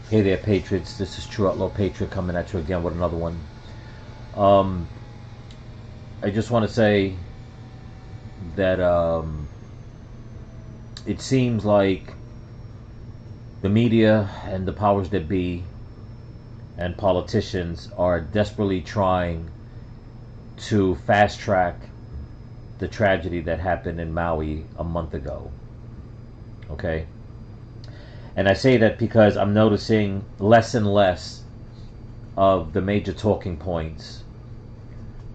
Hey there, Patriots. This is True Outlaw Patriot coming at you again with another one. Um, I just want to say that it seems like the media and the powers that be and politicians are desperately trying to fast track the tragedy that happened in Maui a month ago. Okay? And I say that because I'm noticing less and less of the major talking points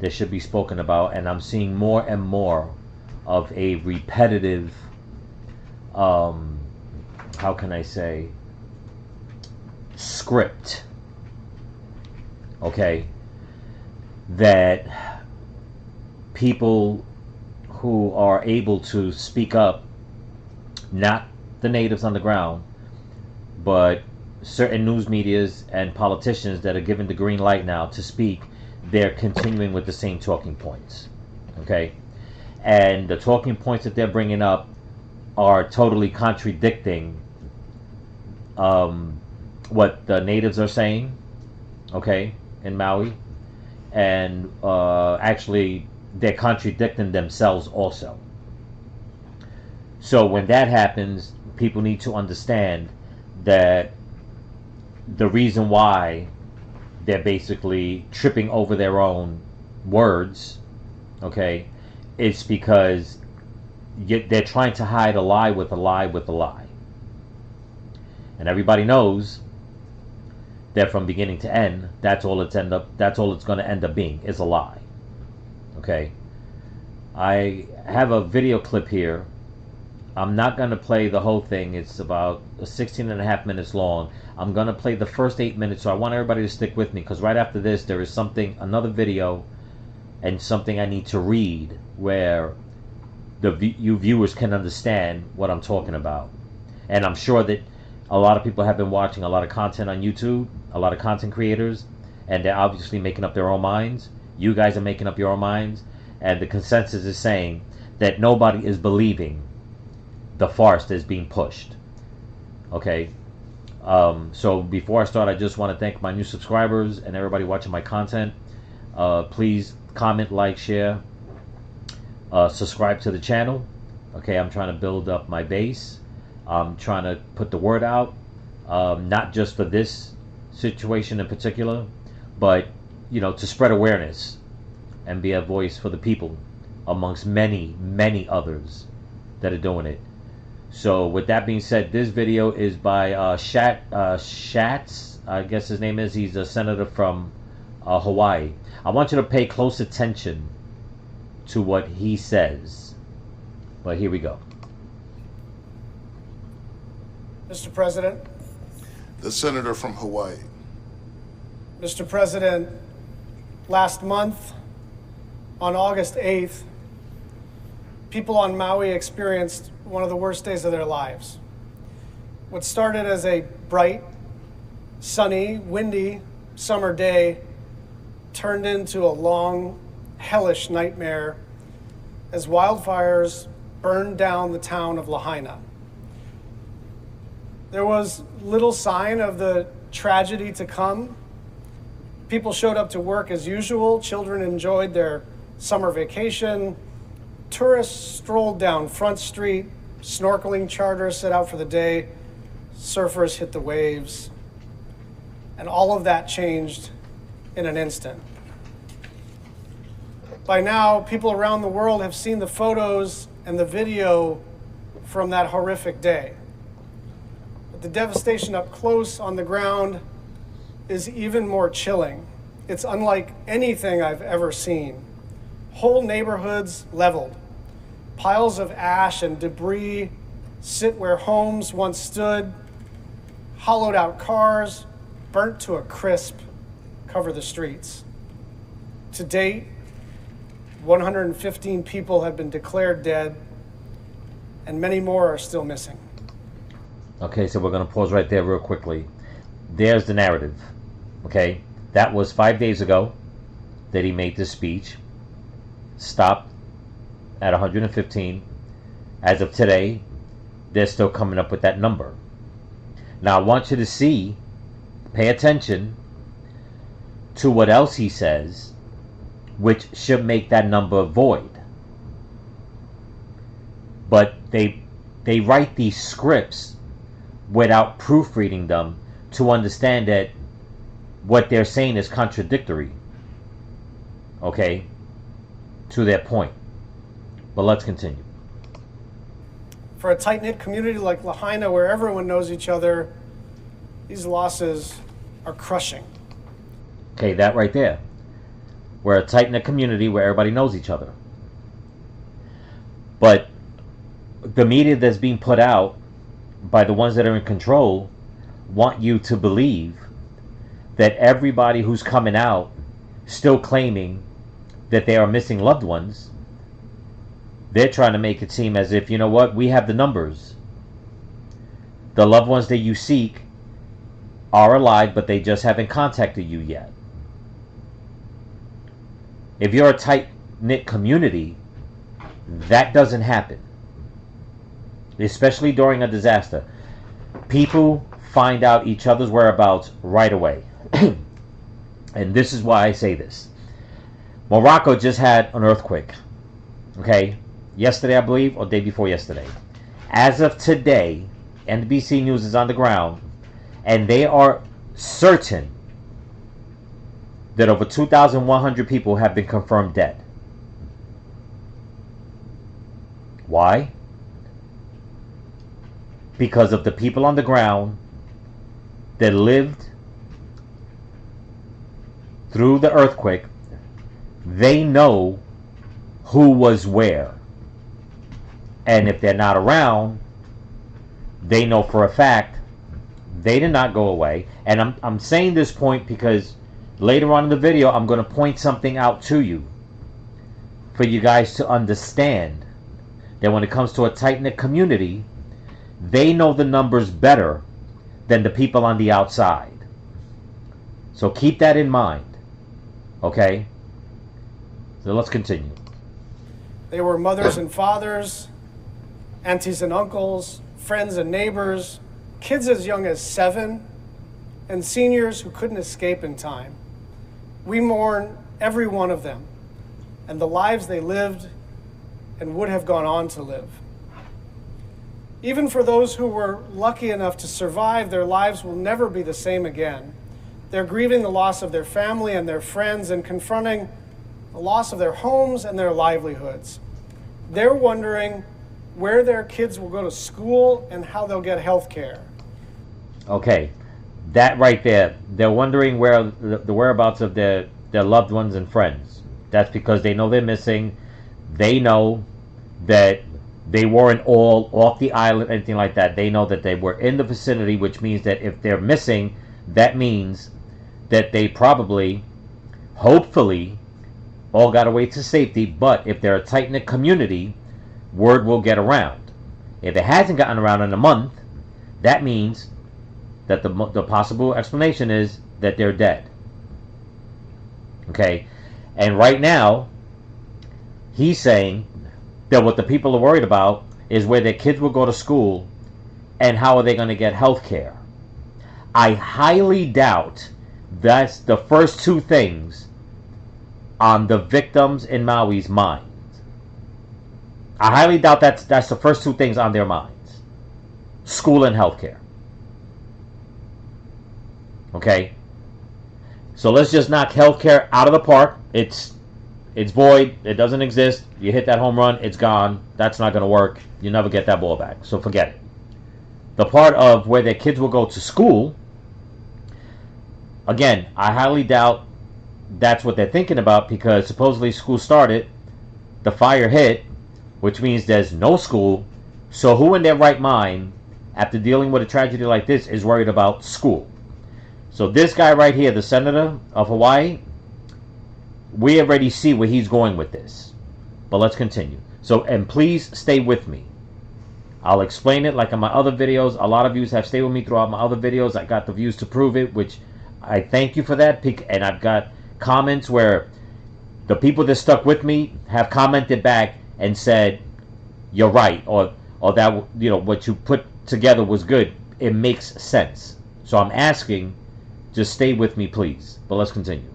that should be spoken about, and I'm seeing more and more of a repetitive, how can I say, script, okay, that people who are able to speak up, not the natives on the ground, but certain news medias and politicians that are given the green light now to speak, they're continuing with the same talking points. Okay? And the talking points that they're bringing up are totally contradicting what the natives are saying, okay, in Maui. And actually, they're contradicting themselves also. So when that happens, people need to understand that the reason why they're basically tripping over their own words, okay, it's because they're trying to hide a lie with a lie with a lie. And everybody knows that from beginning to end, that's all it's going to end up being is a lie. Okay? I have a video clip here. I'm not going to play the whole thing. It's about 16 and a half minutes long. I'm going to play the first 8 minutes, so I want everybody to stick with me, because right after this, there is another video, and something I need to read where you viewers can understand what I'm talking about. And I'm sure that a lot of people have been watching a lot of content on YouTube, a lot of content creators, and they're obviously making up their own minds. You guys are making up your own minds, and the consensus is saying that nobody is believing the farce that's being pushed. Okay? So before I start, I just want to thank my new subscribers and everybody watching my content. Please comment, like, share, subscribe to the channel. Okay, I'm trying to build up my base. I'm trying to put the word out, not just for this situation in particular, but to spread awareness and be a voice for the people amongst many, many others that are doing it. So with that being said, this video is by Schatz, I guess his name is. He's a senator from Hawaii. I want you to pay close attention to what he says. But here we go. Mr. President. The senator from Hawaii. Mr. President, last month, on August 8th, people on Maui experienced one of the worst days of their lives. What started as a bright, sunny, windy summer day turned into a long, hellish nightmare as wildfires burned down the town of Lahaina. There was little sign of the tragedy to come. People showed up to work as usual. Children enjoyed their summer vacation. Tourists strolled down Front Street. Snorkeling charters set out for the day. Surfers hit the waves. And all of that changed in an instant. By now, people around the world have seen the photos and the video from that horrific day. But the devastation up close on the ground is even more chilling. It's unlike anything I've ever seen. Whole neighborhoods leveled. Piles of ash and debris sit where homes once stood. Hollowed out cars, burnt to a crisp, cover the streets. To date, 115 people have been declared dead, and many more are still missing. Okay, so we're going to pause right there real quickly. There's the narrative. Okay, that was 5 days ago that he made this speech. Stopped at 115. As of today, they're still coming up with that number. Now, I want you to see pay attention to what else he says, which should make that number void. But they write these scripts without proofreading them to understand that what they're saying is contradictory, okay, to their point. But let's continue. For a tight-knit community like Lahaina, where everyone knows each other, these losses are crushing. Okay, that right there. We're a tight-knit community where everybody knows each other. But the media that's being put out by the ones that are in control want you to believe that everybody who's coming out still claiming that they are missing loved ones, they're trying to make it seem as if, you know what, we have the numbers. The loved ones that you seek are alive, but they just haven't contacted you yet. If you're a tight-knit community, that doesn't happen. Especially during a disaster. People find out each other's whereabouts right away. And this is why I say this. Morocco just had an earthquake. Okay? Yesterday, I believe, or day before yesterday. As of today, NBC News is on the ground, and they are certain that over 2,100 people have been confirmed dead. Why? Because of the people on the ground that lived through the earthquake. They know who was where. And if they're not around, they know for a fact they did not go away. And I'm saying this point because later on in the video, I'm going to point something out to you for you guys to understand that when it comes to a tight-knit community, they know the numbers better than the people on the outside. So keep that in mind. Okay? So let's continue. They were mothers and fathers, aunties and uncles, friends and neighbors, kids as young as 7, and seniors who couldn't escape in time. We mourn every one of them and the lives they lived and would have gone on to live. Even for those who were lucky enough to survive, their lives will never be the same again. They're grieving the loss of their family and their friends and confronting the loss of their homes and their livelihoods. They're wondering where their kids will go to school and how they'll get health care. Okay, that right there, they're wondering where the whereabouts of their loved ones and friends. That's because they know they're missing. They know that they weren't all off the island, anything like that. They know that they were in the vicinity, which means that if they're missing, that means that they probably, hopefully, all got away to safety. But if they're a tight-knit community, word will get around. If it hasn't gotten around in a month, that means that the possible explanation is that they're dead. Okay? And right now, he's saying that what the people are worried about is where their kids will go to school and how are they going to get health care. I highly doubt that's the first two things on the victims in Maui's mind. I highly doubt that's the first two things on their minds. School and healthcare. Okay? So let's just knock healthcare out of the park. It's void. It doesn't exist. You hit that home run, it's gone. That's not going to work. You never get that ball back. So forget it. The part of where their kids will go to school, again, I highly doubt that's what they're thinking about, because supposedly school started, the fire hit, which means there's no school. So who in their right mind, after dealing with a tragedy like this, is worried about school? So this guy right here, the senator of Hawaii, we already see where he's going with this. But let's continue. So, and please stay with me. I'll explain it like in my other videos. A lot of you have stayed with me throughout my other videos. I got the views to prove it, which I thank you for that. And I've got comments where the people that stuck with me have commented back and said, you're right, or that, you know, what you put together was good. It makes sense. So I'm asking Just stay with me, please. But let's continue.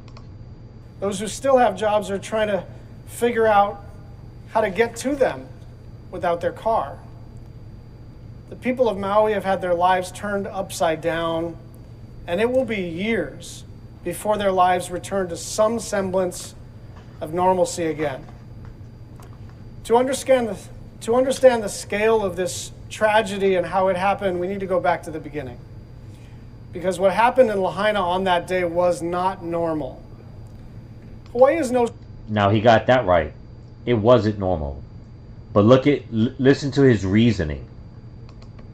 Those who still have jobs are trying to figure out how to get to them without their car. The people of Maui have had their lives turned upside down, and it will be years before their lives return to some semblance of normalcy again. To understand the scale of this tragedy and how it happened, we need to go back to the beginning. Because what happened in Lahaina on that day was not normal. Hawaii is no... Now he got that right. It wasn't normal. But listen to his reasoning.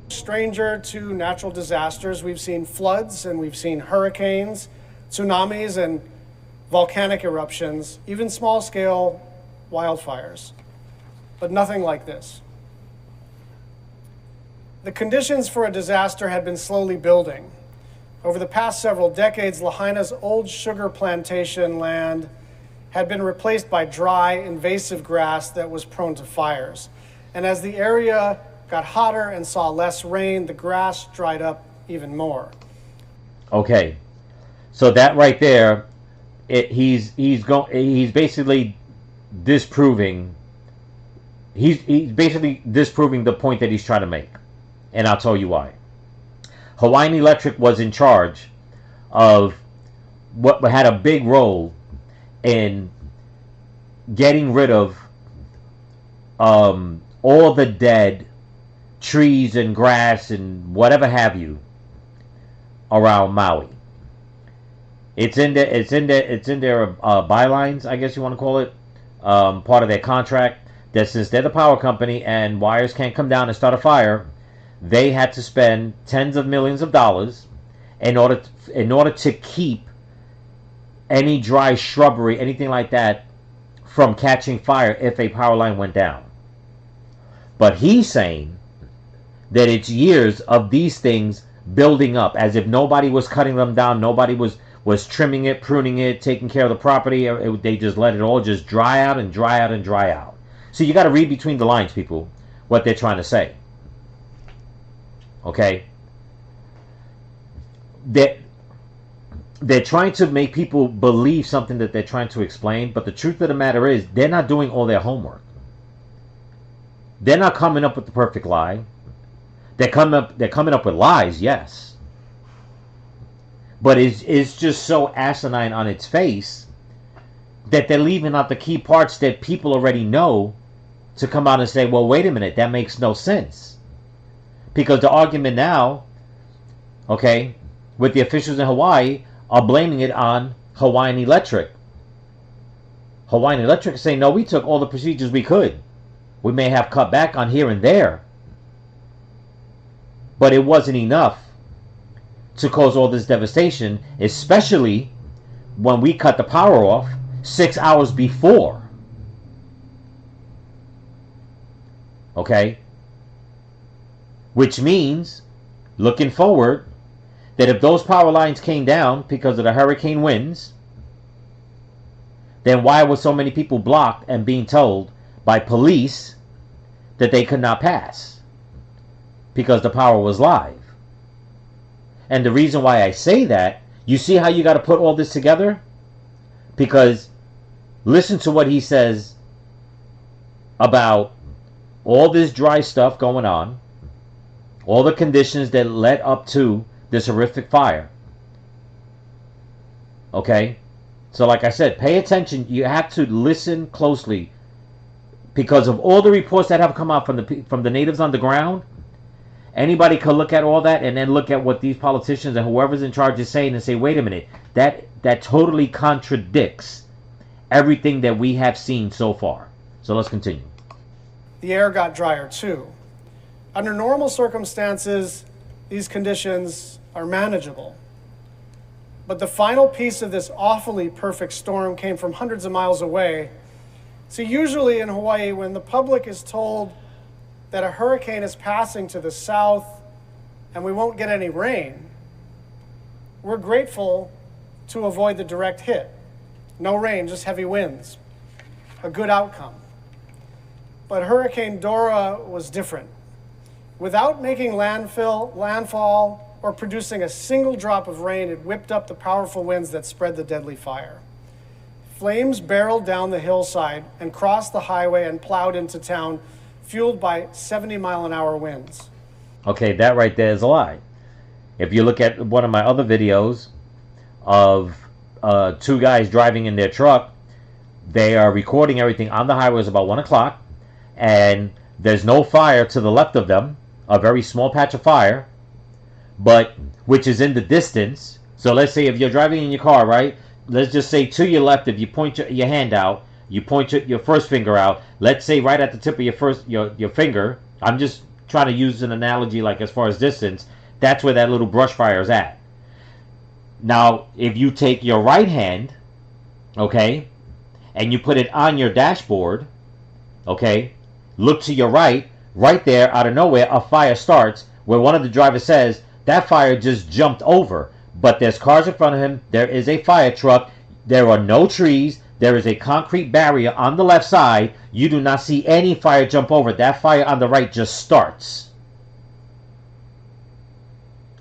stranger to natural disasters. We've seen floods and we've seen hurricanes, tsunamis and volcanic eruptions, even small-scale wildfires, but nothing like this. The conditions for a disaster had been slowly building. Over the past several decades, Lahaina's old sugar plantation land had been replaced by dry, invasive grass that was prone to fires. And as the area got hotter and saw less rain, the grass dried up even more. Okay, so that right there, he's basically disproving. He's basically disproving the point that he's trying to make, and I'll tell you why. Hawaiian Electric was in charge of what had a big role in getting rid of all the dead trees and grass and whatever have you around Maui. It's in their bylines, I guess you want to call it, part of their contract, that since they're the power company and wires can't come down and start a fire, they had to spend tens of millions of dollars in order to keep any dry shrubbery, anything like that, from catching fire if a power line went down. But he's saying that it's years of these things building up, as if nobody was cutting them down, nobody was trimming it, pruning it, taking care of the property. They just let it all just dry out and dry out and dry out. So you got to read between the lines, people, what they're trying to say. Okay? They're trying to make people believe something that they're trying to explain, but the truth of the matter is they're not doing all their homework. They're not coming up with the perfect lie. They're coming up with lies, yes. But it's just so asinine on its face that they're leaving out the key parts that people already know to come out and say, well, wait a minute, that makes no sense. Because the argument now, okay, with the officials in Hawaii are blaming it on Hawaiian Electric. Hawaiian Electric is saying, no, we took all the procedures we could. We may have cut back on here and there, but it wasn't enough to cause all this devastation, especially when we cut the power off 6 hours before. Okay? Which means, looking forward, that if those power lines came down because of the hurricane winds, then why were so many people blocked and being told by police that they could not pass? Because the power was live. And the reason why I say that, you see how you got to put all this together? Because listen to what he says about all this dry stuff going on, all the conditions that led up to this horrific fire. Okay? So like I said, pay attention. You have to listen closely, because of all the reports that have come out from the natives on the ground. Anybody could look at all that and then look at what these politicians and whoever's in charge is saying and say, wait a minute, that totally contradicts everything that we have seen so far. So let's continue. The air got drier too. Under normal circumstances, these conditions are manageable. But the final piece of this awfully perfect storm came from hundreds of miles away. So usually in Hawaii, when the public is told that a hurricane is passing to the south and we won't get any rain, we're grateful to avoid the direct hit. No rain, just heavy winds. A good outcome. But Hurricane Dora was different. Without making landfall, or producing a single drop of rain, it whipped up the powerful winds that spread the deadly fire. Flames barreled down the hillside and crossed the highway and plowed into town, fueled by 70-mile-an-hour winds. Okay, that right there is a lie. If you look at one of my other videos of two guys driving in their truck, they are recording everything on the highway. It's about 1 o'clock, and there's no fire to the left of them, a very small patch of fire, but which is in the distance. So let's say if you're driving in your car, right? Let's just say to your left, if you point your hand out, you point your first finger out. Let's say right at the tip of your finger. I'm just trying to use an analogy like as far as distance. That's where that little brush fire is at. Now, if you take your right hand, okay, and you put it on your dashboard, okay, look to your right, right there, out of nowhere, a fire starts where one of the drivers says, that fire just jumped over. But there's cars in front of him, there is a fire truck, there are no trees, there is a concrete barrier on the left side. You do not see any fire jump over. That fire on the right just starts.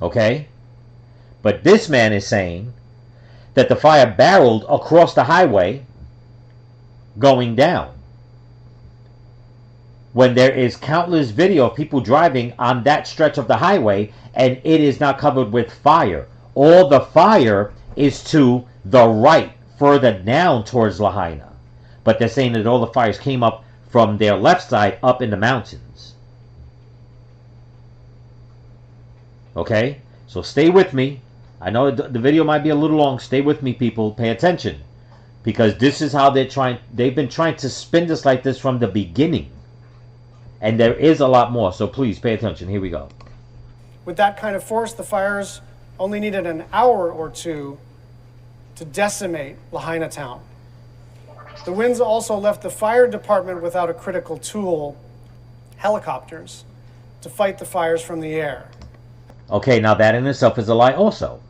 Okay? But this man is saying that the fire barreled across the highway going down, when there is countless video of people driving on that stretch of the highway and it is not covered with fire. All the fire is to the right, further down towards Lahaina. But they're saying that all the fires came up from their left side up in the mountains. Okay? So stay with me. I know the video might be a little long. Stay with me, people. Pay attention. Because this is how they've been trying to spin this like this from the beginning. And there is a lot more. So please pay attention. Here we go. With that kind of force, the fires only needed an hour or two to decimate Lahaina town. The winds also left the fire department without a critical tool, helicopters, to fight the fires from the air. Okay, now that in itself is a lie also.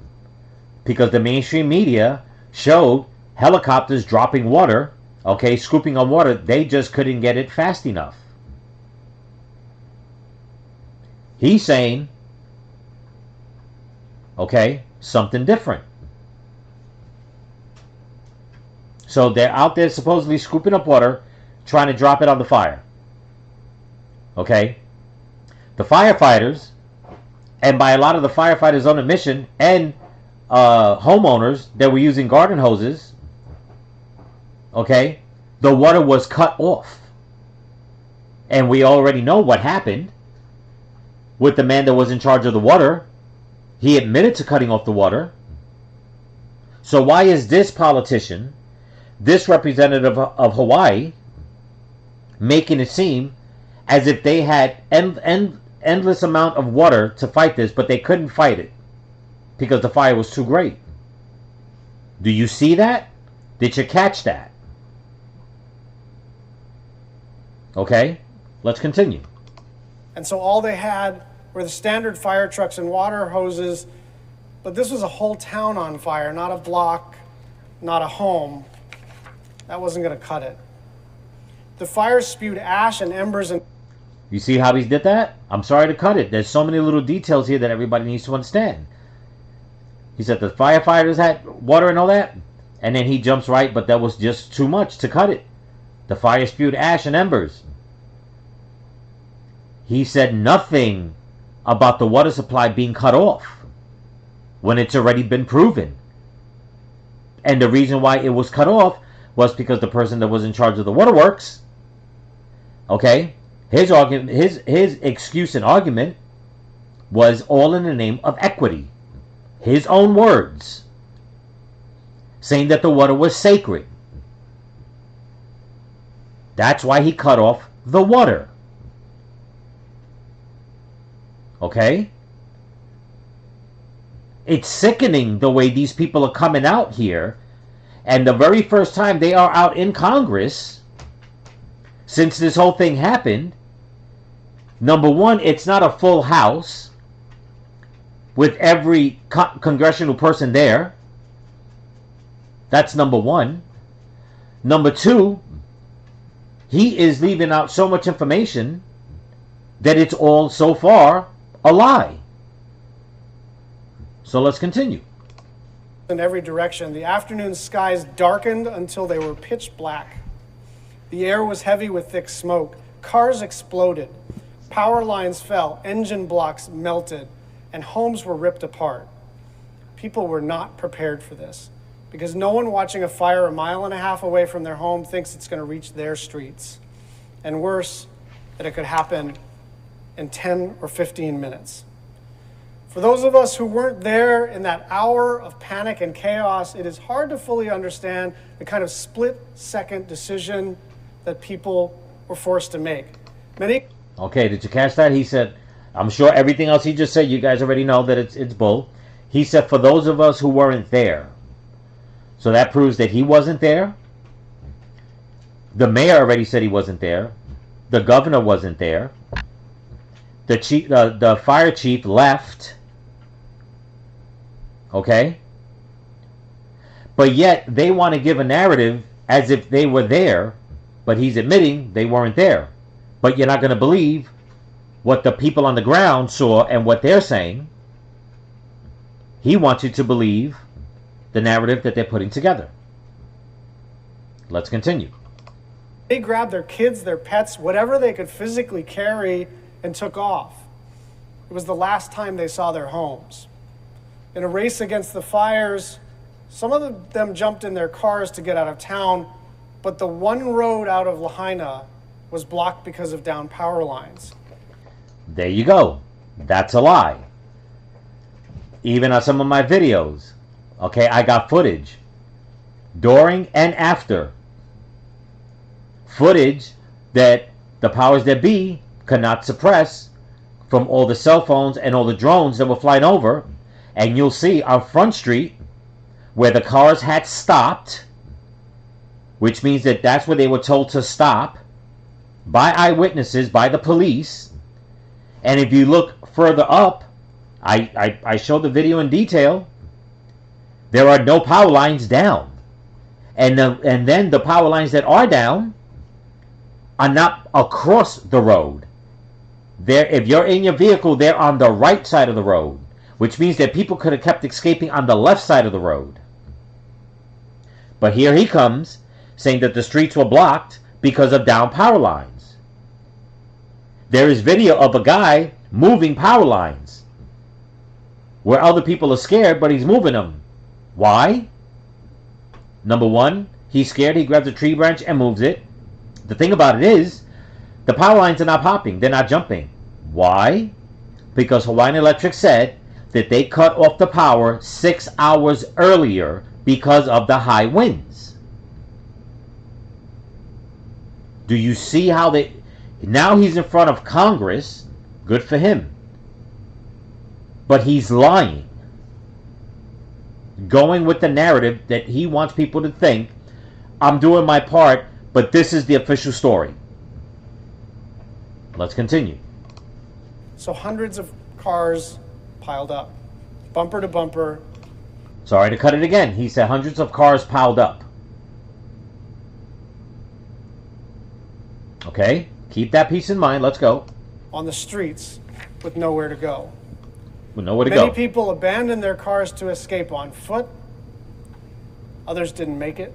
Because the mainstream media showed helicopters dropping water, okay, scooping on water. They just couldn't get it fast enough. He's saying, okay, something different. So they're out there supposedly scooping up water, trying to drop it on the fire. Okay? The firefighters, and by a lot of the firefighters on a mission, and homeowners that were using garden hoses, okay, the water was cut off. And we already know what happened with the man that was in charge of the water. He admitted to cutting off the water. So why is this politician, this representative of Hawaii, making it seem as if they had endless amount of water to fight this, but they couldn't fight it because the fire was too great? Do you see that? Did you catch that? Okay, let's continue. And so all they had were the standard fire trucks and water hoses, but this was a whole town on fire, not a block, not a home. That wasn't going to cut it. The fire spewed ash and embers and... You see how he did that? I'm sorry to cut it. There's so many little details here that everybody needs to understand. He said the firefighters had water and all that, and then he jumps right, but that was just too much to cut it. The fire spewed ash and embers. He said nothing about the water supply being cut off when it's already been proven. And the reason why it was cut off was because the person that was in charge of the waterworks, okay, his argument, his excuse and argument was all in the name of equity. His own words, saying that the water was sacred. That's why he cut off the water. Okay? It's sickening the way these people are coming out here. And the very first time they are out in Congress, since this whole thing happened, number one, it's not a full house with every congressional person there. That's number one. Number two, he is leaving out so much information that it's all so far a lie. So let's continue. In every direction, the afternoon skies darkened until they were pitch black. The air was heavy with thick smoke. Cars exploded. Power lines fell. Engine blocks melted. And homes were ripped apart. People were not prepared for this because no one watching a fire a mile and a half away from their home thinks it's going to reach their streets. And worse, that it could happen in 10 or 15 minutes. For those of us who weren't there in that hour of panic and chaos, it is hard to fully understand the kind of split-second decision that people were forced to make. Okay, did you catch that? He said, I'm sure everything else he just said, you guys already know that it's bull. He said, for those of us who weren't there. So that proves that he wasn't there. The mayor already said he wasn't there. The governor wasn't there. The fire chief left. Okay? But yet they want to give a narrative as if they were there, but he's admitting they weren't there. But you're not going to believe what the people on the ground saw and what they're saying. He wants you to believe the narrative that they're putting together. Let's continue. They grabbed their kids, their pets, whatever they could physically carry, and took off. It was the last time they saw their homes. In a race against the fires, some of them jumped in their cars to get out of town, but the one road out of Lahaina was blocked because of down power lines. There you go. That's a lie. Even on some of my videos, okay, I got footage during and after. Footage that the powers that be could not suppress from all the cell phones and all the drones that were flying over. And you'll see on Front Street where the cars had stopped, which means that that's where they were told to stop by eyewitnesses, by the police. And if you look further up, I showed the video in detail. There are no power lines down. And then the power lines that are down are not across the road. If you're in your vehicle, they're on the right side of the road, which means that people could have kept escaping on the left side of the road. But here he comes saying that the streets were blocked because of down power lines. There is video of a guy moving power lines where other people are scared, but he's moving them. Why? Number one, he's scared. He grabs a tree branch and moves it. The thing about it is, the power lines are not popping. They're not jumping. Why? Because Hawaiian Electric said that they cut off the power 6 hours earlier because of the high winds. Do you see how they... Now he's in front of Congress. Good for him. But he's lying. Going with the narrative that he wants people to think, I'm doing my part, but this is the official story. Let's continue. So hundreds of cars piled up, bumper to bumper. Sorry to cut it again. He said hundreds of cars piled up. Okay, keep that piece in mind. Let's go. On the streets with nowhere to go. With nowhere to Many go. people abandoned their cars to escape on foot. Others didn't make it.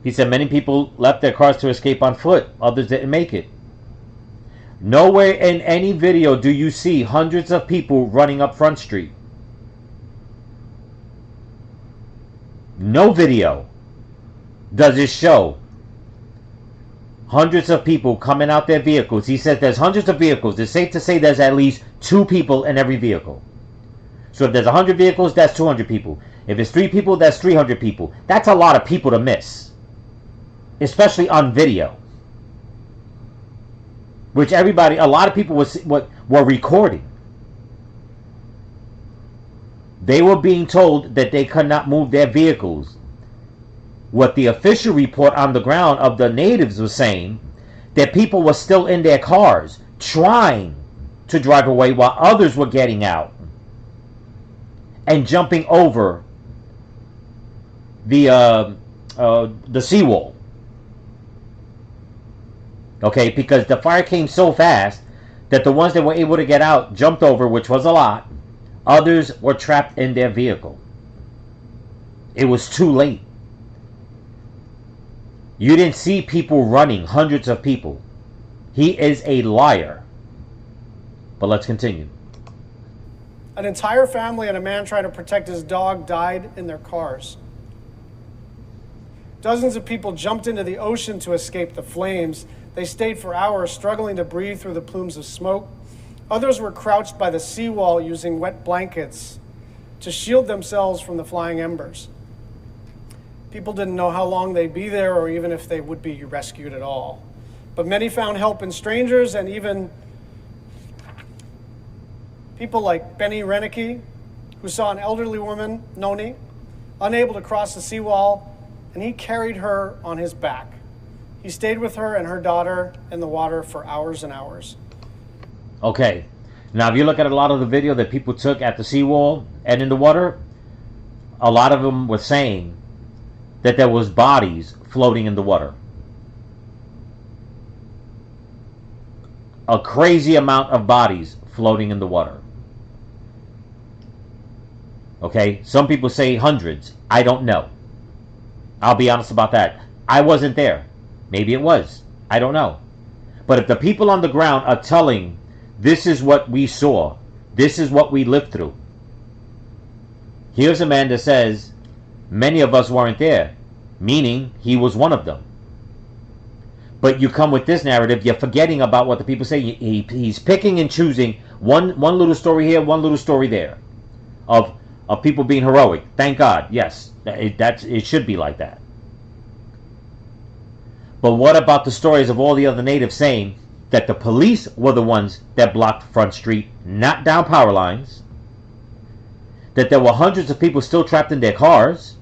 He said many people left their cars to escape on foot. Others didn't make it. Nowhere in any video do you see hundreds of people running up Front Street. No video does it show hundreds of people coming out their vehicles. He said there's hundreds of vehicles. It's safe to say there's at least 2 people in every vehicle. So if there's 100 vehicles, that's 200 people. If it's 3 people, that's 300 people. That's a lot of people to miss. Especially on video. Which a lot of people were recording. They were being told that they could not move their vehicles. What the official report on the ground of the natives was saying, that people were still in their cars trying to drive away while others were getting out and jumping over the seawall. Okay, because the fire came so fast that the ones that were able to get out jumped over, which was a lot, Others were trapped in their vehicle. It was too late. You didn't see people running, hundreds of people. He is a liar. But let's continue. An entire family and a man trying to protect his dog died in their cars. Dozens of people jumped into the ocean to escape the flames. They stayed for hours, struggling to breathe through the plumes of smoke. Others were crouched by the seawall using wet blankets to shield themselves from the flying embers. People didn't know how long they'd be there or even if they would be rescued at all. But many found help in strangers, and even people like Benny Renicky, who saw an elderly woman, Noni, unable to cross the seawall, and he carried her on his back. He stayed with her and her daughter in the water for hours and hours. Okay, now if you look at a lot of the video that people took at the seawall and in the water, a lot of them were saying that there was bodies floating in the water. A crazy amount of bodies floating in the water. Okay, some people say hundreds. I don't know. I'll be honest about that. I wasn't there. Maybe it was. I don't know. But if the people on the ground are telling, this is what we saw, this is what we lived through. Here's a man that says, many of us weren't there, meaning he was one of them. But you come with this narrative, you're forgetting about what the people say. He's picking and choosing one little story here, one little story there, of people being heroic. Thank God, yes, it should be like that. But what about the stories of all the other natives saying that the police were the ones that blocked Front Street, not down power lines, that there were hundreds of people still trapped in their cars,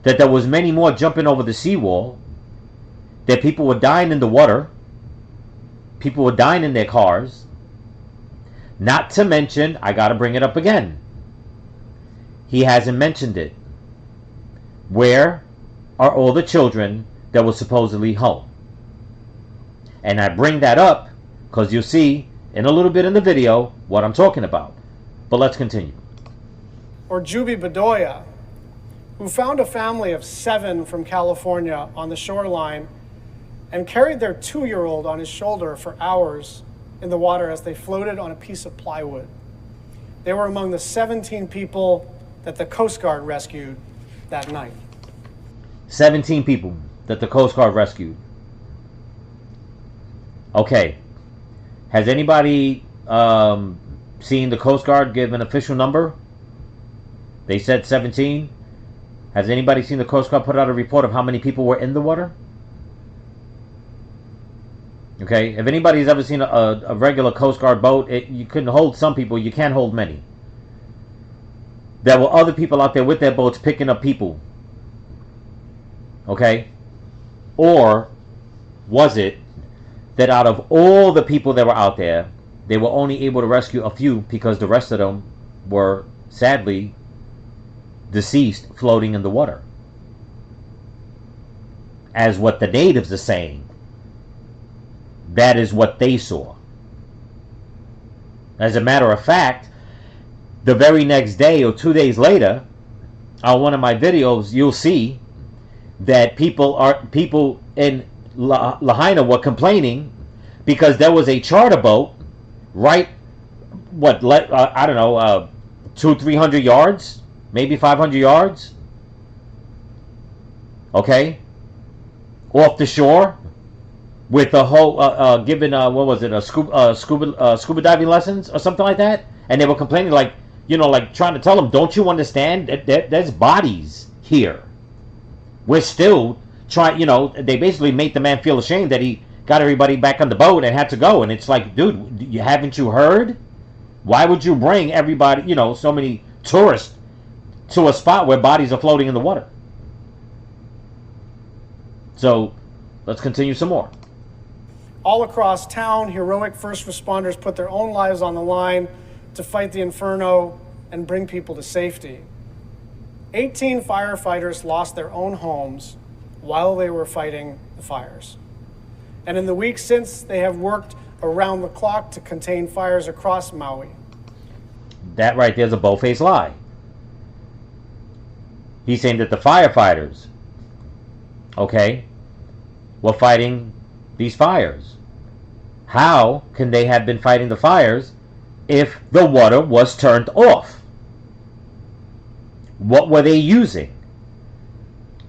that there was many more jumping over the seawall, that people were dying in the water, people were dying in their cars, not to mention, I gotta bring it up again, he hasn't mentioned it. Where are all the children that were supposedly home? And I bring that up because you'll see in a little bit in the video what I'm talking about. But let's continue. Or Juby Bedoya, who found a family of 7 from California on the shoreline and carried their 2-year-old on his shoulder for hours in the water as they floated on a piece of plywood. They were among the 17 people that the Coast Guard rescued that night. 17 people that the Coast Guard rescued. Okay. Has anybody seen the Coast Guard give an official number? They said 17. Has anybody seen the Coast Guard put out a report of how many people were in the water? Okay. If anybody's ever seen a regular Coast Guard boat, you couldn't hold some people. You can't hold many. There were other people out there with their boats picking up people. Okay? Or was it that out of all the people that were out there, they were only able to rescue a few because the rest of them were sadly deceased floating in the water? As what the natives are saying, that is what they saw. As a matter of fact, the very next day or 2 days later, on one of my videos, you'll see that people in Lahaina were complaining because there was a charter boat right, I don't know, 200-300 yards, maybe 500 yards, okay, off the shore, with a whole given what was it, scuba diving lessons or something like that, and they were complaining like, you know, like trying to tell them, don't you understand that there's bodies here? We're still trying, you know, they basically made the man feel ashamed that he got everybody back on the boat and had to go. And it's like, dude, haven't you heard? Why would you bring everybody, you know, so many tourists to a spot where bodies are floating in the water? So let's continue some more. All across town, heroic first responders put their own lives on the line to fight the inferno and bring people to safety. 18 firefighters lost their own homes while they were fighting the fires. And in the weeks since, they have worked around the clock to contain fires across Maui. That right there is a bold-faced lie. He's saying that the firefighters, okay, were fighting these fires. How can they have been fighting the fires if the water was turned off? What were they using?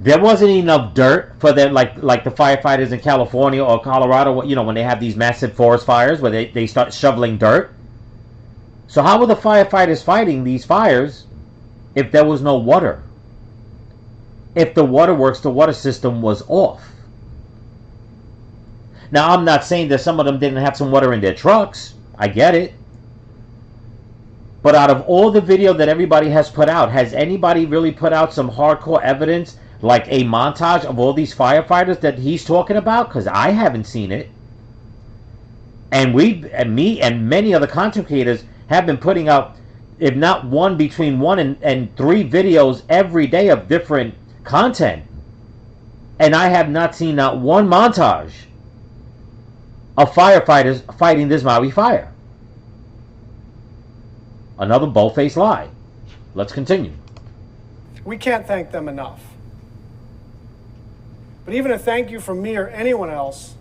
There wasn't enough dirt for them, like the firefighters in California or Colorado, you know, when they have these massive forest fires where they start shoveling dirt. So how were the firefighters fighting these fires if there was no water? If the waterworks, the water system was off. Now, I'm not saying that some of them didn't have some water in their trucks. I get it. But out of all the video that everybody has put out, has anybody really put out some hardcore evidence, like a montage of all these firefighters that he's talking about? Because I haven't seen it. And me and many other content creators have been putting out, if not one, between 1 and 3 videos every day of different content. And I have not seen not one montage of firefighters fighting this Maui fire. Another bold-faced lie. Let's continue. We can't thank them enough. But even a thank you from me or anyone else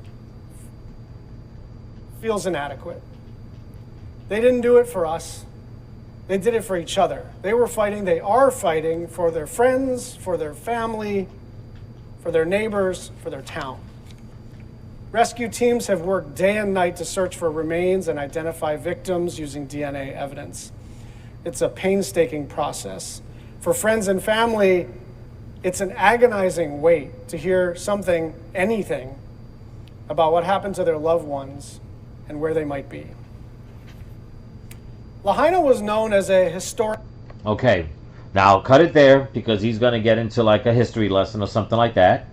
feels inadequate. They didn't do it for us. They did it for each other. They are fighting for their friends, for their family, for their neighbors, for their town. Rescue teams have worked day and night to search for remains and identify victims using DNA evidence. It's a painstaking process. For friends and family, it's an agonizing wait to hear anything, about what happened to their loved ones and where they might be. Lahaina was known as a historic... Okay, now cut it there because he's going to get into like a history lesson or something like that.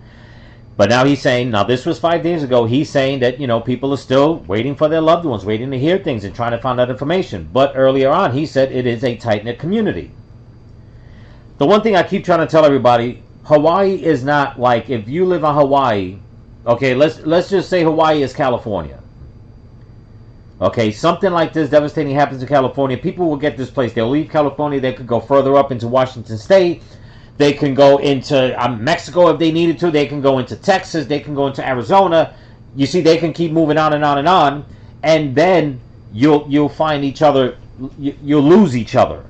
But now he's saying, now this was 5 days ago, he's saying that, you know, people are still waiting for their loved ones, waiting to hear things and trying to find out information. But earlier on, he said it is a tight-knit community. The one thing I keep trying to tell everybody, Hawaii is not like, if you live on Hawaii, okay, let's just say Hawaii is California. Okay, something like this devastating happens in California, people will get displaced. They'll leave California, they could go further up into Washington State. They can go into Mexico if they needed to. They can go into Texas. They can go into Arizona. You see, they can keep moving on and on and on. And then you'll find each other. You'll lose each other.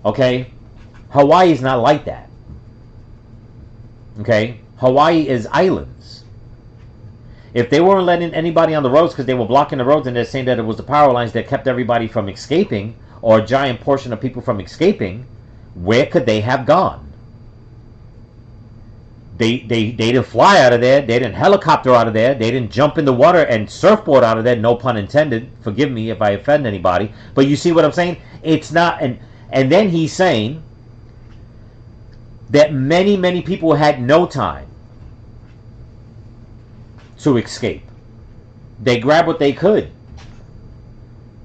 Okay? Hawaii is not like that. Okay? Hawaii is islands. If they weren't letting anybody on the roads because they were blocking the roads and they're saying that it was the power lines that kept everybody from escaping, or a giant portion of people from escaping, where could they have gone? They didn't fly out of there. They didn't helicopter out of there. They didn't jump in the water and surfboard out of there. No pun intended. Forgive me if I offend anybody. But you see what I'm saying? It's not... And then he's saying that many people had no time to escape. They grabbed what they could.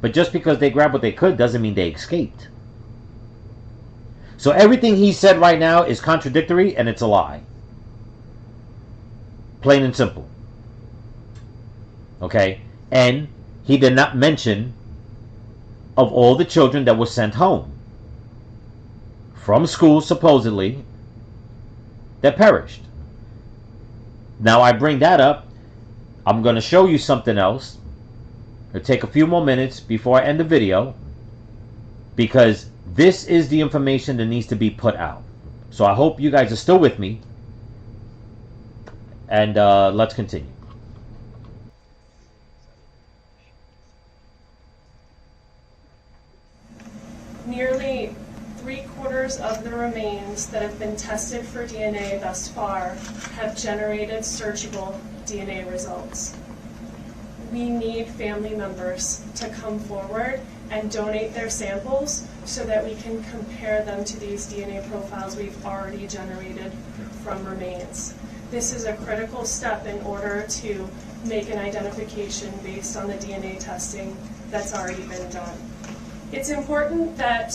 But just because they grabbed what they could doesn't mean they escaped. So everything he said right now is contradictory and it's a lie. Plain and simple. Okay? And he did not mention of all the children that were sent home from school, supposedly, that perished. Now I bring that up. I'm going to show you something else. It'll take a few more minutes before I end the video, because this is the information that needs to be put out. So I hope you guys are still with me. And let's continue. Nearly 3/4 of the remains that have been tested for DNA thus far have generated searchable DNA results. We need family members to come forward and donate their samples so that we can compare them to these DNA profiles we've already generated from remains. This is a critical step in order to make an identification based on the DNA testing that's already been done. It's important that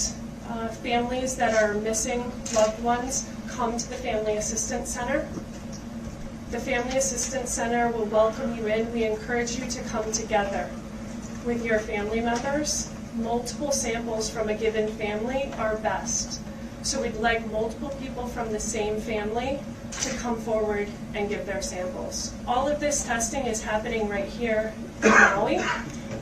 families that are missing loved ones come to the Family Assistance Center. The Family Assistance Center will welcome you in. We encourage you to come together with your family members multiple samples from a given family are best. So we'd like multiple people from the same family to come forward and give their samples. All of this testing is happening right here in Maui,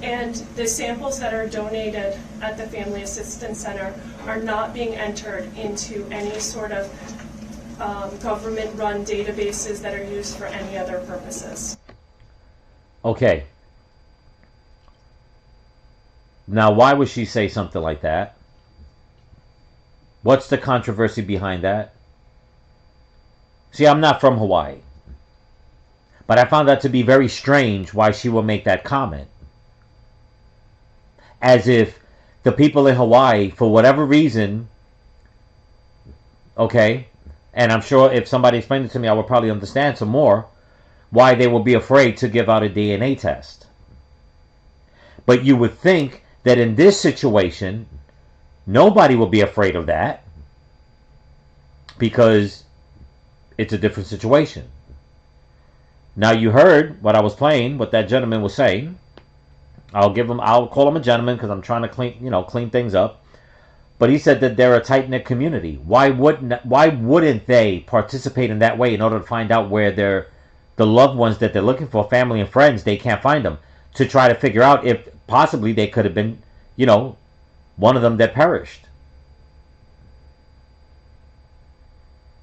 and the samples that are donated at the Family Assistance Center are not being entered into any sort of government-run databases that are used for any other purposes. Okay. Now, why would she say something like that? What's the controversy behind that? See, I'm not from Hawaii. But I found that to be very strange why she would make that comment. As if the people in Hawaii, for whatever reason, okay, and I'm sure if somebody explained it to me, I would probably understand some more, why they would be afraid to give out a DNA test. But you would think that in this situation, nobody will be afraid of that because it's a different situation. Now you heard what I was playing, what that gentleman was saying. I'll call him a gentleman because I'm trying to clean things up. But he said that they're a tight-knit community. Why wouldn't they participate in that way in order to find out where the loved ones that they're looking for, family and friends, they can't find them, to try to figure out if possibly they could have been, one of them that perished.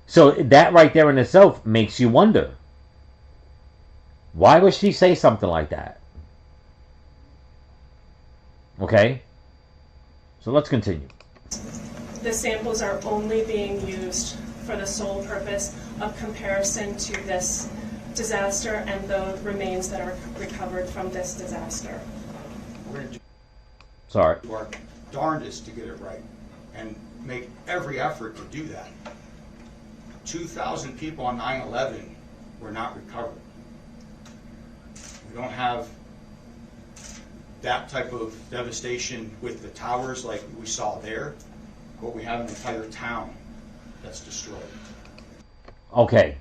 So that right there in itself makes you wonder. Why would she say something like that? Okay? So let's continue. The samples are only being used for the sole purpose of comparison to this disaster and the remains that are recovered from this disaster. We're going to Sorry. do our darndest to get it right and make every effort to do that. 2,000 people on 9/11 were not recovered. We don't have that type of devastation with the towers like we saw there, but we have an entire town that's destroyed. Okay.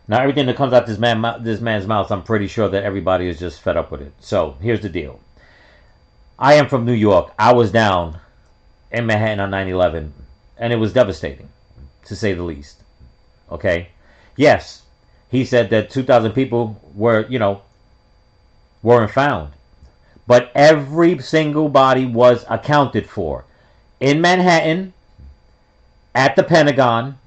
Now everything that comes out this man's mouth, I'm pretty sure that everybody is just fed up with it. So here's the deal. I am from New York. I was down in Manhattan on 9/11, and it was devastating, to say the least. Okay? Yes, he said that 2,000 people weren't found. But every single body was accounted for. In Manhattan, at the Pentagon,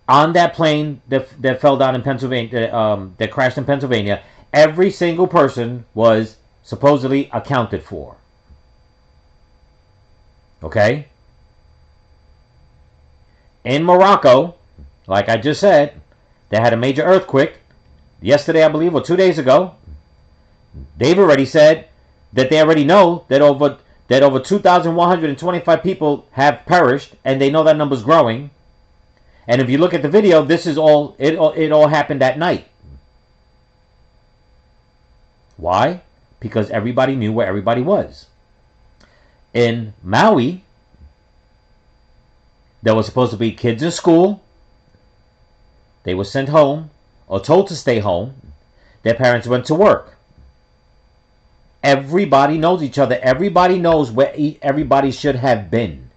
on that plane that fell down in Pennsylvania, that crashed in Pennsylvania, every single person was supposedly accounted for. Okay? In Morocco, like I just said, they had a major earthquake yesterday, I believe, or 2 days ago. They've already said that they already know that over 2,125 people have perished, and they know that number's growing. And if you look at the video, this is all it all happened at night. Why? Because everybody knew where everybody was. In Maui, there was supposed to be kids in school. They were sent home or told to stay home. Their parents went to work. Everybody knows each other. Everybody knows where everybody should have been.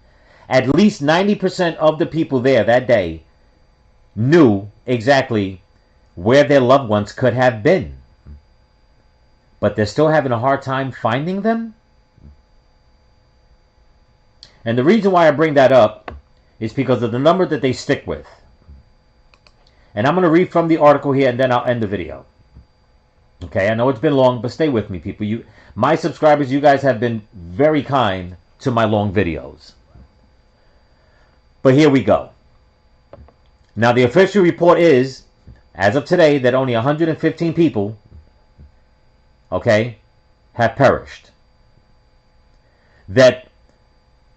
At least 90% of the people there that day knew exactly where their loved ones could have been. But they're still having a hard time finding them? And the reason why I bring that up is because of the number that they stick with. And I'm going to read from the article here, and then I'll end the video. Okay, I know it's been long, but stay with me, people. My subscribers, you guys have been very kind to my long videos. But here we go. Now, the official report is, as of today, that only 115 people, okay, have perished. That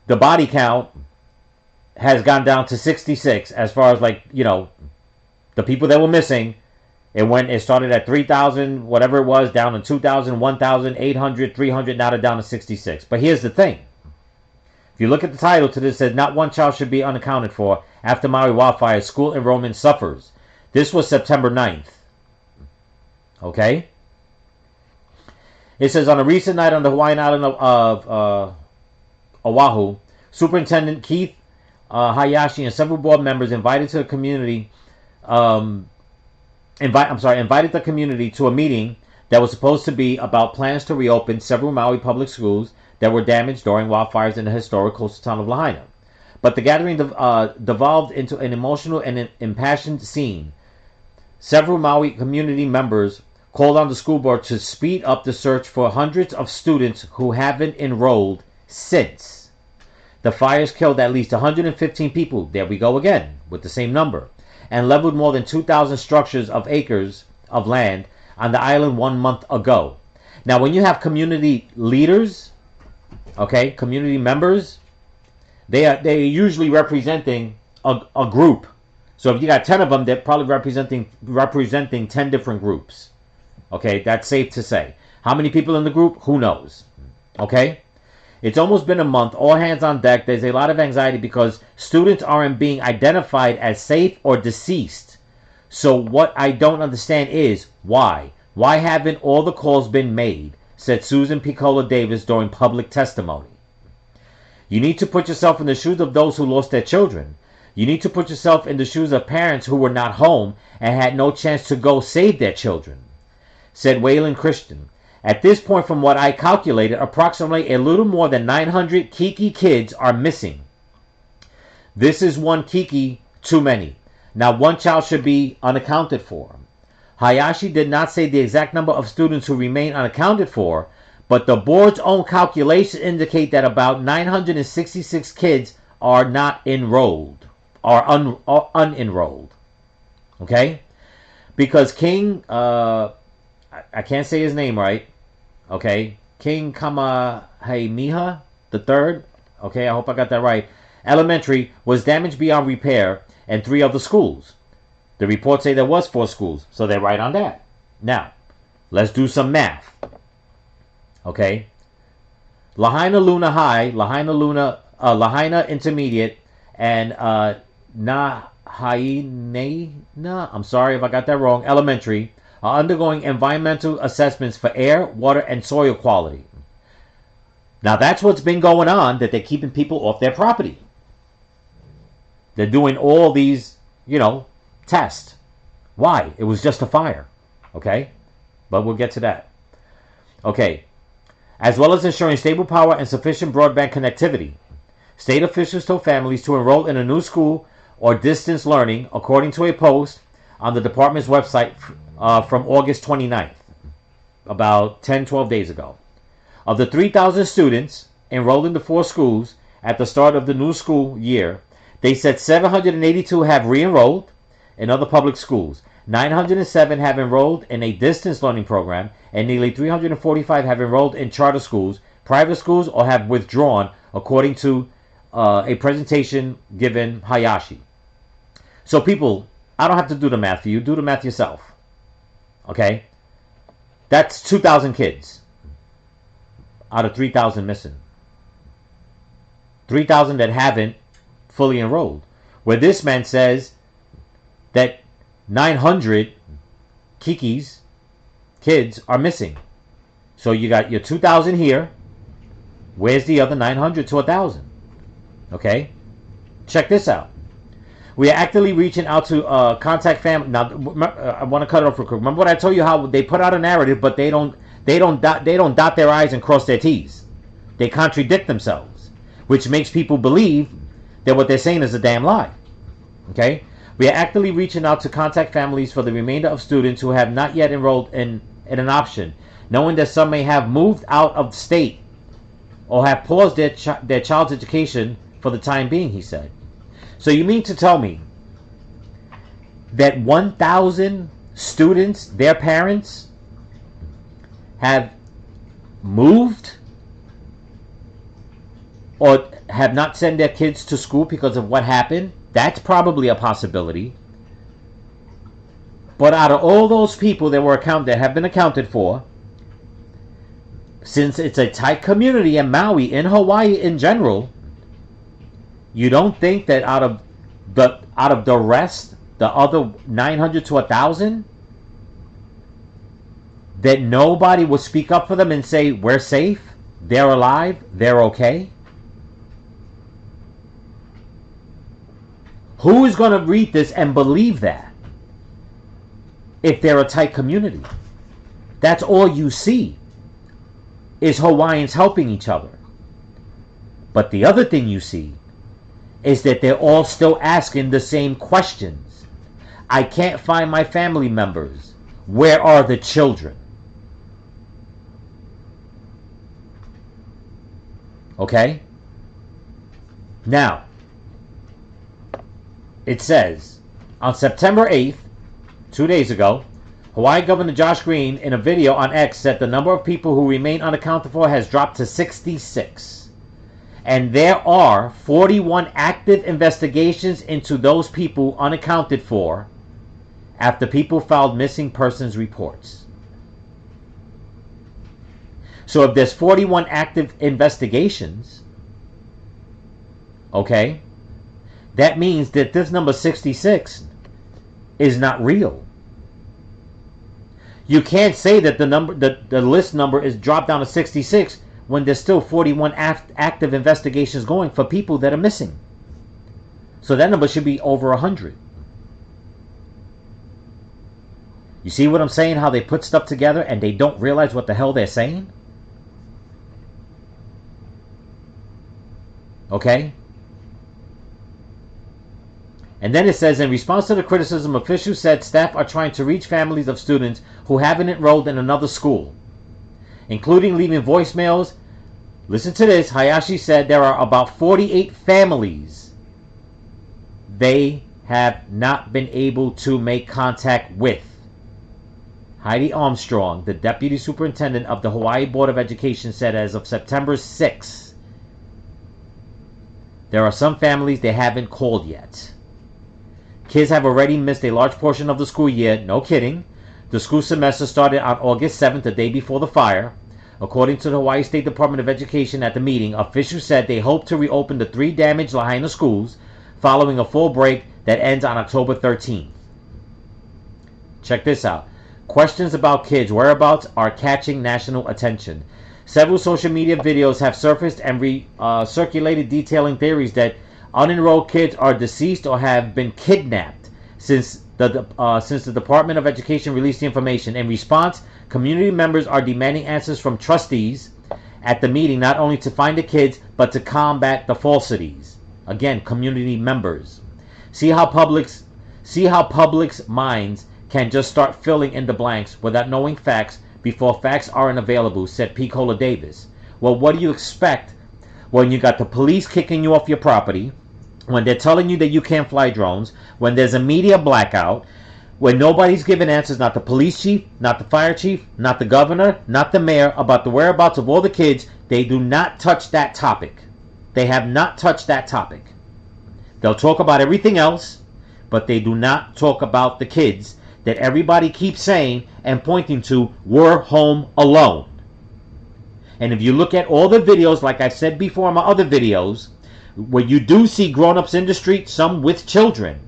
the body count has gone down to 66 as far as, the people that were missing. It started at 3,000, whatever it was, down to 2,000, 1,000, 800, 300, now they're down to 66. But here's the thing. If you look at the title to this, it says, not one child should be unaccounted for after Maui wildfire. School enrollment suffers. This was September 9th. Okay? It says, on a recent night on the Hawaiian island of Oahu, Superintendent Keith Hayashi and several board members invited the community to a meeting that was supposed to be about plans to reopen several Maui public schools that were damaged during wildfires in the historic coastal town of Lahaina. But the gathering devolved into an emotional and impassioned scene. Several Maui community members called on the school board to speed up the search for hundreds of students who haven't enrolled since. The fires killed at least 115 people, there we go again, with the same number, and leveled more than 2,000 structures of acres of land on the island 1 month ago. Now, when you have community leaders, okay, community members, they're usually representing a group. So if you got 10 of them, they're probably representing 10 different groups. Okay, that's safe to say. How many people in the group? Who knows? Okay? It's almost been a month. All hands on deck. There's a lot of anxiety because students aren't being identified as safe or deceased. So what I don't understand is why? Why haven't all the calls been made? Said Susan Piccola Davis during public testimony. You need to put yourself in the shoes of those who lost their children. You need to put yourself in the shoes of parents who were not home and had no chance to go save their children, said Waylon Christian. At this point, from what I calculated, approximately a little more than 900 Kiki kids are missing. This is one Kiki too many. Now, one child should be unaccounted for. Hayashi did not say the exact number of students who remain unaccounted for, but the board's own calculations indicate that about 966 kids are not enrolled, are unenrolled. Okay? Because King, I can't say his name right. Okay? King Kamahemiha the third. Okay, I hope I got that right. Elementary was damaged beyond repair, and 3 other schools. The reports say there was 4 schools, so they're right on that. Now, let's do some math. Okay? Lahaina Luna High, Lahaina Intermediate, and Nahainena, I'm sorry if I got that wrong, Elementary, are undergoing environmental assessments for air, water, and soil quality. Now that's what's been going on, that they're keeping people off their property. They're doing all these, tests. Why? It was just a fire. Okay? But we'll get to that. Okay. As well as ensuring stable power and sufficient broadband connectivity. State officials told families to enroll in a new school or distance learning, according to a post on the department's website from August 29th, about 10-12 days ago. Of the 3,000 students enrolled in the 4 schools at the start of the new school year, they said 782 have re-enrolled in other public schools. 907 have enrolled in a distance learning program, and nearly 345 have enrolled in charter schools, private schools, or have withdrawn, according to a presentation given Hayashi. So people, I don't have to do the math for you. Do the math yourself. Okay? That's 2,000 kids out of 3,000 missing. 3,000 that haven't fully enrolled. Where this man says that 900 Kikis, kids, are missing. So you got your 2,000 here. Where's the other 900 to 1,000? Okay? Check this out. We are actively reaching out to contact family. Now, I want to cut it off real quick. Remember what I told you, how they put out a narrative, but they don't dot their I's and cross their T's. They contradict themselves, which makes people believe that what they're saying is a damn lie. Okay? We are actively reaching out to contact families for the remainder of students who have not yet enrolled in an option, knowing that some may have moved out of state or have paused their child's education for the time being, he said. So you mean to tell me that 1,000 students, their parents, have moved or have not sent their kids to school because of what happened? That's probably a possibility. But out of all those people that have been accounted for, since it's a tight community in Maui, in Hawaii in general, you don't think that out of the rest, the other 900 to 1,000, that nobody will speak up for them and say, we're safe, they're alive, they're okay? Who is going to read this and believe that if they're a tight community? That's all you see is Hawaiians helping each other. But the other thing you see is that they're all still asking the same questions. I can't find my family members. Where are the children? Okay? Now, it says, on September 8th, 2 days ago, Hawaii Governor Josh Green, in a video on X, said the number of people who remain unaccounted for has dropped to 66. And there are 41 active investigations into those people unaccounted for after people filed missing persons reports. So if there's 41 active investigations, okay, that means that this number 66 is not real. You can't say that the list number is dropped down to 66 when there's still 41 active investigations going for people that are missing. So that number should be over 100. You see what I'm saying? How they put stuff together and they don't realize what the hell they're saying? Okay? And then it says, in response to the criticism, officials said staff are trying to reach families of students who haven't enrolled in another school, including leaving voicemails. Listen to this. Hayashi said there are about 48 families they have not been able to make contact with. Heidi Armstrong, the deputy superintendent of the Hawaii Board of Education, said as of September 6th, there are some families they haven't called yet. Kids have already missed a large portion of the school year. No kidding. The school semester started on August 7th, the day before the fire. According to the Hawaii State Department of Education at the meeting, officials said they hope to reopen the 3 damaged Lahaina schools following a full break that ends on October 13th. Check this out. Questions about kids' whereabouts are catching national attention. Several social media videos have surfaced and circulated detailing theories that unenrolled kids are deceased or have been kidnapped since the Department of Education released the information. In response, community members are demanding answers from trustees at the meeting, not only to find the kids, but to combat the falsities. Again, community members. See how public's minds can just start filling in the blanks without knowing facts before facts aren't available, said P. Cola Davis. Well, what do you expect when you got the police kicking you off your property, when they're telling you that you can't fly drones, when there's a media blackout, when nobody's giving answers, not the police chief, not the fire chief, not the governor, not the mayor, about the whereabouts of all the kids? They do not touch that topic. They have not touched that topic. They'll talk about everything else, but they do not talk about the kids that everybody keeps saying and pointing to were home alone. And if you look at all the videos, like I said before in my other videos, where you do see grown-ups in the street, some with children.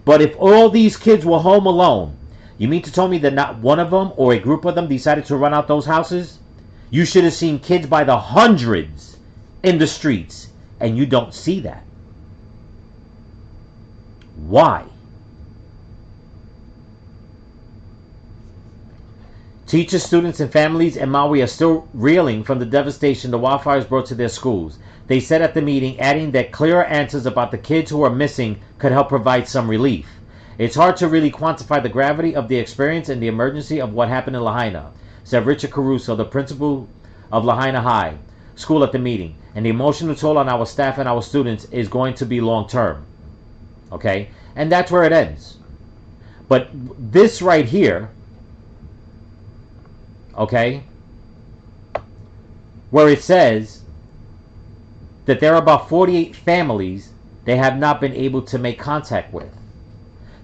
But if all these kids were home alone, you mean to tell me that not one of them or a group of them decided to run out those houses? You should have seen kids by the hundreds in the streets, and you don't see that. Why? Teachers, students, and families in Maui are still reeling from the devastation the wildfires brought to their schools. They said at the meeting, adding that clearer answers about the kids who are missing could help provide some relief. It's hard to really quantify the gravity of the experience and the emergency of what happened in Lahaina, said Richard Caruso, the principal of Lahaina High School at the meeting. And the emotional toll on our staff and our students is going to be long term. Okay? And that's where it ends. But this right here, okay, where it says that there are about 48 families they have not been able to make contact with.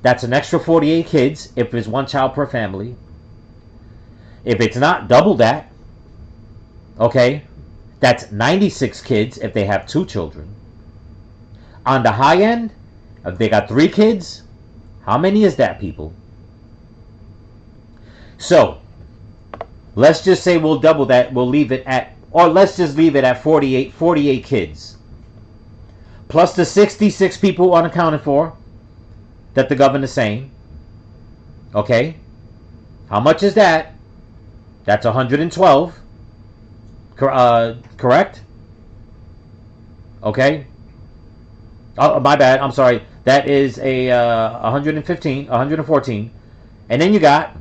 That's an extra 48 kids if there's one child per family. If it's not, double that. Okay, that's 96 kids if they have 2 children. On the high end, if they got 3 kids, how many is that, people? So, Let's just say we'll double that. We'll leave it at, or let's just leave it at 48 kids. Plus the 66 people unaccounted for that the governor's saying. Okay? How much is that? That's 112. Correct? Okay? Oh, my bad. I'm sorry. That is a 114. And then you got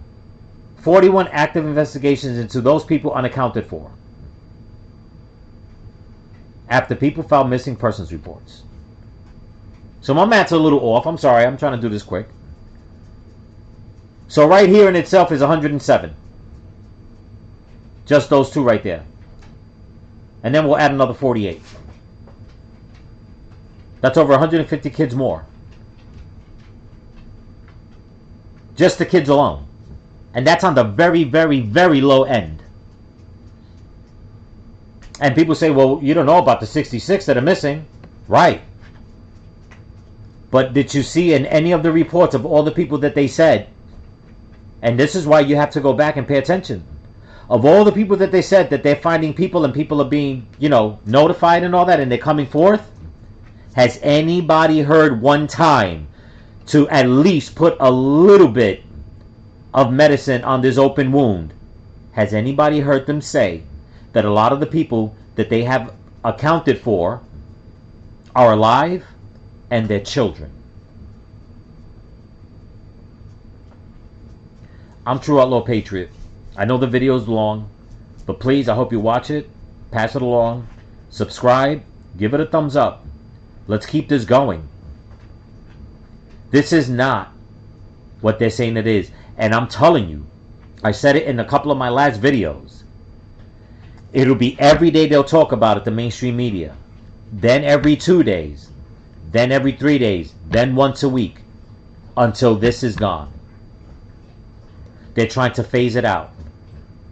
41 active investigations into those people unaccounted for, after people filed missing persons reports. So my math's a little off. I'm sorry. I'm trying to do this quick. So right here in itself is 107. Just those two right there. And then we'll add another 48. That's over 150 kids more. Just the kids alone. And that's on the very, very, very low end. And people say, well, you don't know about the 66 that are missing. Right. But did you see in any of the reports of all the people that they said, and this is why you have to go back and pay attention, of all the people that they said that they're finding people and people are being, notified and all that, and they're coming forth, has anybody heard one time to at least put a little bit of medicine on this open wound? Has anybody heard them say that a lot of the people that they have accounted for are alive and their children? I'm True Outlaw Patriot. I know the video is long, but please, I hope you watch it, pass it along, subscribe, give it a thumbs up. Let's keep this going. This is not what they're saying it is. And I'm telling you, I said it in a couple of my last videos. It'll be every day they'll talk about it, the mainstream media. Then every 2 days. Then every 3 days. Then once a week. Until this is gone. They're trying to phase it out.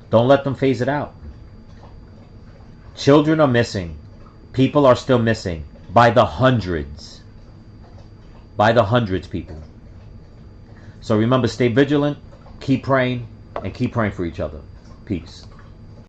Don't let them phase it out. Children are missing. People are still missing. By the hundreds. By the hundreds, people. So remember, stay vigilant, keep praying, and keep praying for each other. Peace.